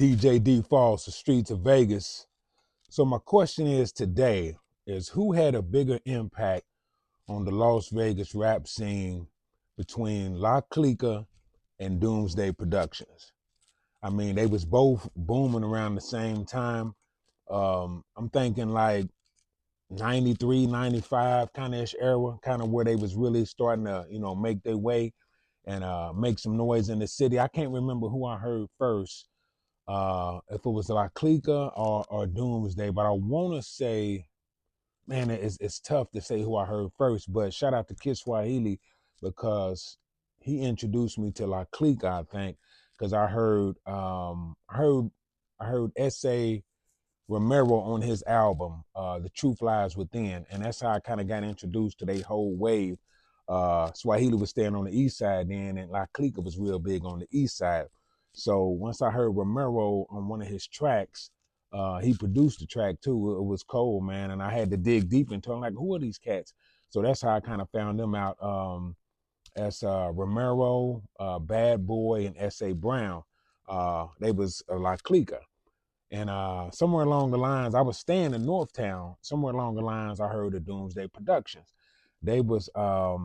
DJ DFos, the streets of Vegas. So my question is today is who had a bigger impact on the Las Vegas rap scene between Clicka and Doomsday Productions? I mean, they was both booming around the same time. I'm thinking like 93, 95 kind of ish era, kind of where they was really starting to, make their way and make some noise in the city. I can't remember who I heard first, if it was like Clicka or Doomsday, but I want to say, man, it's tough to say who I heard first, but shout out to Kid Swahili because he introduced me to like Clicka, I think, because I heard S.A. Romero on his album, The Truth Lies Within, and that's how I kind of got introduced to their whole wave. Swahili was staying on the east side then, and La Clica was real big on the east side. So once I heard Romero on one of his tracks, he produced the track too. It was cold, man, and I had to dig deep into it. I'm like, who are these cats? So that's how I kind of found them out. As Romero, Bad Boy, and S.A. Brown. They was La Clica. And somewhere along the lines, I was staying in Northtown. Somewhere along the lines, I heard of Doomsday Productions. They was a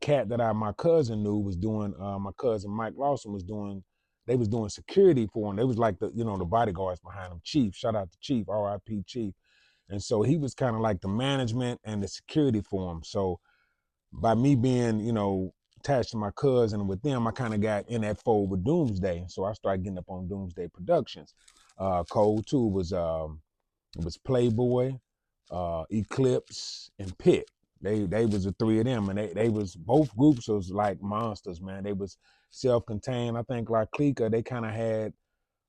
cat that my cousin knew was doing. My cousin Mike Lawson was doing. They was doing security for him. They was like the bodyguards behind him. Chief, shout out to Chief, R.I.P. Chief. And so he was kind of like the management and the security for him. So by me being, attached to my cousin and with them, I kind of got in that fold with Doomsday. So I started getting up on Doomsday Productions. Cole too was Playboy, Eclipse, and Pit. They was the three of them, and they was both groups was like monsters, man. They was self-contained. I think like Clicka, they kind of had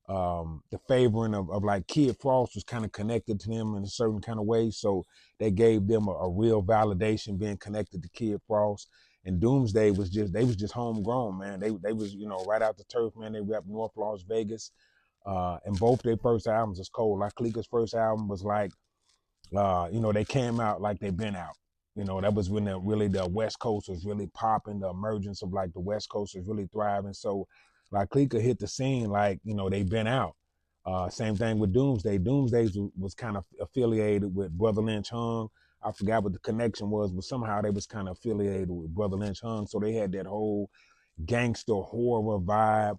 the favoring of like Kid Frost was kind of connected to them in a certain kind of way. So they gave them a real validation being connected to Kid Frost. And Doomsday was just homegrown, man. They was, right out the turf, man. They rep North Las Vegas. And both their first albums was cold. Like Clicka's first album was like, they came out like they been out. That was when the West Coast was really popping. The emergence of like the West Coast was really thriving. So like Clicka hit the scene like, they been out. Same thing with Doomsday. Doomsday was kind of affiliated with Brother Lynch Hung. I forgot what the connection was, but somehow they was kind of affiliated with Brother Lynch Hung. So they had that whole gangster horror vibe,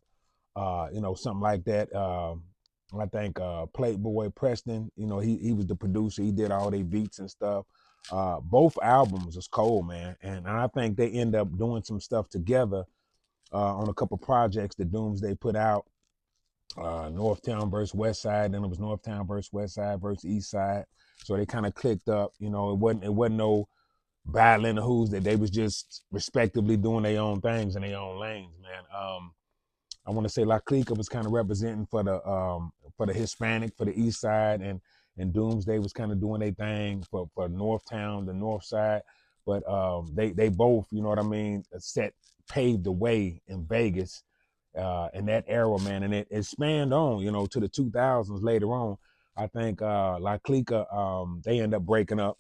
something like that. I think Playboy Preston, he was the producer. He did all their beats and stuff. Both albums was cold, man. And I think they end up doing some stuff together on a couple projects that Doomsday put out. Northtown versus West Side, then it was Northtown versus West Side versus East Side. So they kind of clicked up. It wasn't no battling the who's that they was just respectively doing their own things in their own lanes, man. I want to say La Clica was kind of representing for the Hispanic, for the East Side, and Doomsday was kind of doing their thing for Northtown, the North Side. But they both, you know what I mean, paved the way in Vegas in that era, man, and it spanned on, to the 2000s later on. I think La Clica, they end up breaking up.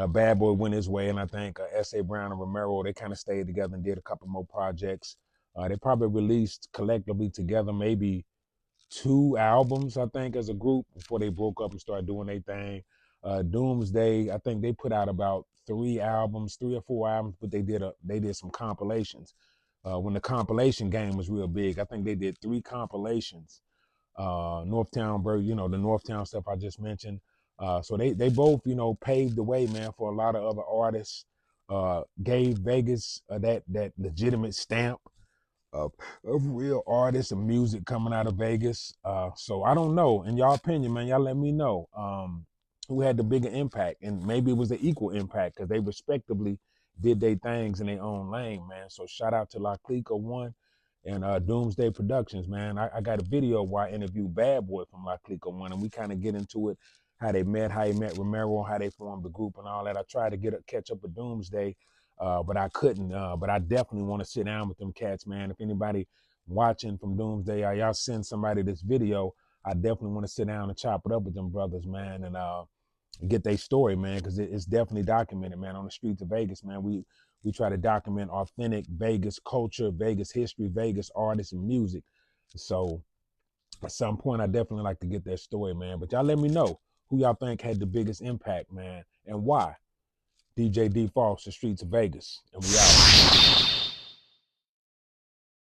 Bad Boy went his way, and I think S.A. Brown and Romero, they kind of stayed together and did a couple more projects. They probably released collectively together maybe 2 albums, I think, as a group before they broke up and started doing their thing. Doomsday, I think they put out about 3 or 4 albums, but they did some compilations. When the compilation game was real big, I think they did 3 compilations. Northtown, the Northtown stuff I just mentioned. So they both, paved the way, man, for a lot of other artists. Gave Vegas that legitimate stamp of real artists and music coming out of Vegas. So I don't know. In y'all opinion, man, y'all let me know who had the bigger impact, and maybe it was the equal impact because they respectively did their things in their own lane, man. So shout out to La Clica one and Doomsday Productions, man. I got a video where I interviewed Bad Boy from La Clica one, and we kind of get into it, how they met, how he met Romero, how they formed the group and all that. I tried to catch up with Doomsday, but I couldn't. But I definitely want to sit down with them cats, man. If anybody watching from Doomsday, y'all send somebody this video, I definitely want to sit down and chop it up with them brothers, man, and get their story, man, because it's definitely documented, man, on the streets of Vegas, man. We try to document authentic Vegas culture, Vegas history, Vegas artists and music. So At some point, I definitely like to get that story, man. But y'all let me know who y'all think had the biggest impact, man, and why. DJ DFos, the Streets of Vegas, and we out.